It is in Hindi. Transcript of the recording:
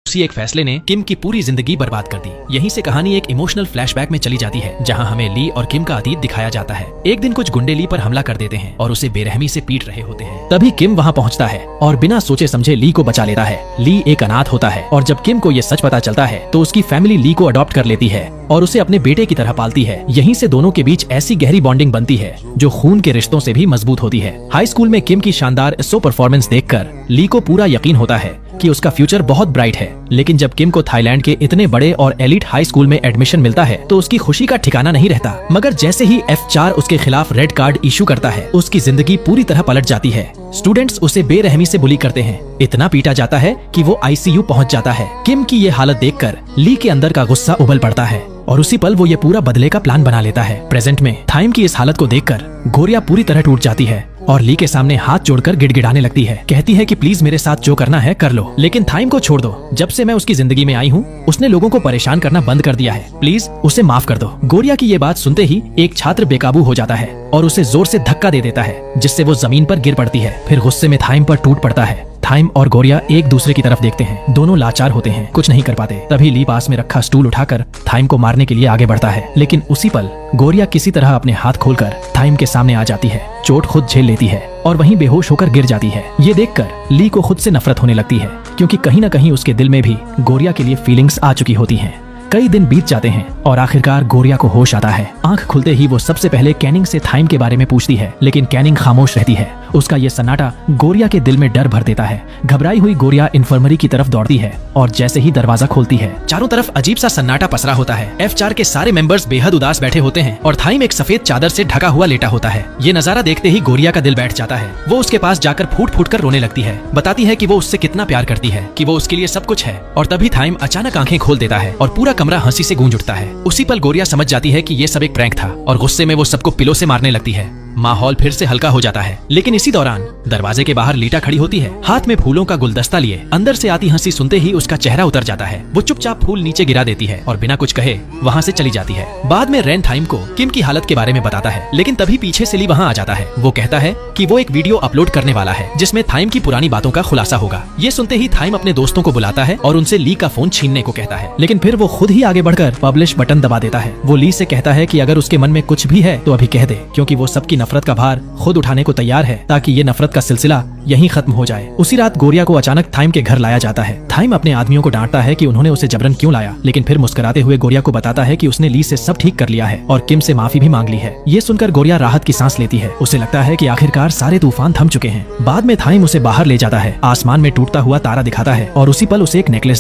उसी एक फैसले ने किम की पूरी जिंदगी बर्बाद कर दी। यहीं से कहानी एक इमोशनल फ्लैशबैक में चली जाती है, जहां हमें ली और किम का अतीत दिखाया जाता है। एक दिन कुछ गुंडे ली पर हमला कर देते हैं और उसे बेरहमी से पीट रहे होते हैं। तभी किम वहां पहुंचता है और बिना सोचे समझे ली को बचा लेता है। ली एक अनाथ होता है और जब किम को ये सच पता चलता है तो उसकी फैमिली ली को अडॉप्ट कर लेती है और उसे अपने बेटे की तरह पालती है। यहीं से दोनों के बीच ऐसी गहरी बॉन्डिंग बनती है जो खून के रिश्तों से भी मजबूत होती है। हाई स्कूल में किम की शानदार शो परफॉर्मेंस देखकर ली को पूरा यकीन होता है कि उसका फ्यूचर बहुत ब्राइट है। लेकिन जब किम को थाईलैंड के इतने बड़े और एलिट हाई स्कूल में एडमिशन मिलता है तो उसकी खुशी का ठिकाना नहीं रहता। मगर जैसे ही F4 उसके खिलाफ रेड कार्ड इशू करता है, उसकी जिंदगी पूरी तरह पलट जाती है। स्टूडेंट्स उसे बेरहमी से बुली करते हैं, इतना पीटा जाता है कि वो ICU पहुंच जाता है। किम की ये हालत देखकर ली के अंदर का गुस्सा उबल पड़ता है और उसी पल वो ये पूरा बदले का प्लान बना लेता है। प्रेजेंट में थाइम की इस हालत को देखकर गोरिया पूरी तरह टूट जाती है और ली के सामने हाथ जोड़कर गिड़गिड़ाने लगती है। कहती है कि प्लीज मेरे साथ जो करना है कर लो, लेकिन थाइम को छोड़ दो। जब से मैं उसकी जिंदगी में आई हूँ उसने लोगों को परेशान करना बंद कर दिया है, प्लीज उसे माफ कर दो। गोरिया की ये बात सुनते ही एक छात्र बेकाबू हो जाता है और उसे जोर से धक्का दे देता है, जिससे वो जमीन पर गिर पड़ती है। फिर गुस्से में थाइम पर टूट पड़ता है। थाइम और गोरिया एक दूसरे की तरफ देखते हैं, दोनों लाचार होते हैं, कुछ नहीं कर पाते। तभी ली पास में रखा स्टूल उठाकर थाइम को मारने के लिए आगे बढ़ता है, लेकिन उसी पल गोरिया किसी तरह अपने हाथ खोलकर थाइम के सामने आ जाती है। चोट खुद झेल लेती है और वहीं बेहोश होकर गिर जाती है। ये देखकर ली को खुद से नफरत होने लगती है, क्योंकि कहीं न कहीं उसके दिल में भी गोरिया के लिए फीलिंग्स आ चुकी होती हैं। कई दिन बीत जाते हैं और आखिरकार गोरिया को होश आता है। आंख खुलते ही वो सबसे पहले कैनिंग से थाइम के बारे में पूछती है, लेकिन कैनिंग खामोश रहती है। उसका ये सन्नाटा गोरिया के दिल में डर भर देता है। घबराई हुई गोरिया इन्फर्मरी की तरफ दौड़ती है और जैसे ही दरवाजा खोलती है, चारों तरफ अजीब सा सन्नाटा पसरा होता है। F4 के सारे मेंबर्स बेहद उदास बैठे होते हैं और थाइम एक सफेद चादर से ढका हुआ लेटा होता है। ये नजारा देखते ही गोरिया का दिल बैठ जाता है। वो उसके पास जाकर फूट फूट कर रोने लगती है, बताती है कि वो उससे कितना प्यार करती है, कि वो उसके लिए सब कुछ है। और तभी थाइम अचानक आंखें खोल देता है और पूरा कमरा हंसी से गूंज उठता है। उसी पल गोरिया समझ जाती है कि ये सब एक प्रैंक था और गुस्से में वो सबको पिलो से मारने लगती है। माहौल फिर से हल्का हो जाता है, लेकिन इसी दौरान दरवाजे के बाहर लीटा खड़ी होती है, हाथ में फूलों का गुलदस्ता लिए। अंदर से आती हंसी सुनते ही उसका चेहरा उतर जाता है। वो चुपचाप फूल नीचे गिरा देती है और बिना कुछ कहे वहाँ से चली जाती है। बाद में रैन थाइम को किम की हालत के बारे में बताता है, लेकिन तभी पीछे से ली वहाँ आ जाता है। वो कहता है कि वो एक वीडियो अपलोड करने वाला है जिसमें थाइम की पुरानी बातों का खुलासा होगा। ये सुनते ही थाइम अपने दोस्तों को बुलाता है और उनसे ली का फोन छीनने को कहता है, लेकिन फिर वो खुद ही आगे बढ़कर पब्लिश बटन दबा देता है। वो ली से कहता है कि अगर उसके मन में कुछ भी है तो अभी कह दे, क्योंकि वो सबकी नफरत का भार खुद उठाने को तैयार है, ताकि ये नफरत का सिलसिला यहीं खत्म हो जाए। उसी रात गोरिया को अचानक थाइम के घर लाया जाता है। थाइम अपने आदमियों को डांटता है कि उन्होंने उसे जबरन क्यों लाया, लेकिन फिर मुस्कुराते हुए गोरिया को बताता है कि उसने ली से सब ठीक कर लिया है और किम से माफी भी मांग ली है। ये सुनकर गोरिया राहत की सांस लेती है। उसे लगता है कि आखिरकार सारे तूफान थम चुके हैं। बाद में थाइम उसे बाहर ले जाता है, आसमान में टूटता हुआ तारा दिखाता है और उसी पल उसे एक नेकलेस